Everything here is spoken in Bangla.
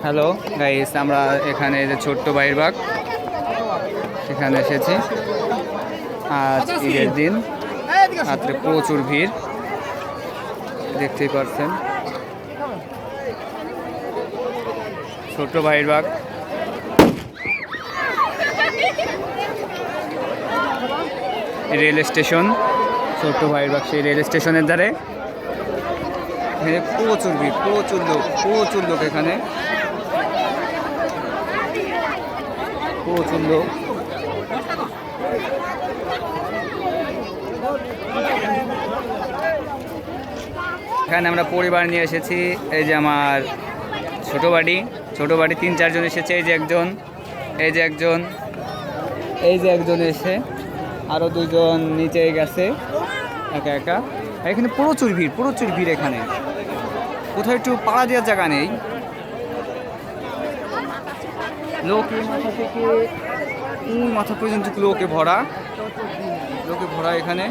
হ্যালো গাইস, আমরা এখানে যে ছোট্ট বাইরবাগ সেখানে এসেছি। আজ ঈদের দিন, রাত্রে প্রচুর ভিড় দেখতেই পাচ্ছেন। ছোট্ট বাইরবাগ রেল স্টেশন, ছোট্ট বাইরবাগ সেই রেল স্টেশনের ধারে। এখানে প্রচুর ভিড়, প্রচুর লোক এখানে, প্রচুর লোক। এখানে আমরা পরিবার নিয়ে এসেছি। এই যে আমার ছোট বাড়ি 3-4 জন এসেছে। এই যে একজন এসে, আরও 2 জন নিচে গেছে একা একা। এখানে প্রচুর ভিড় এখানে, কোথাও একটু পাড়া দেওয়ার জায়গা নেই। লোক এই মাথা থেকে মাথা পর্যন্ত লোকে ভরা এখানে।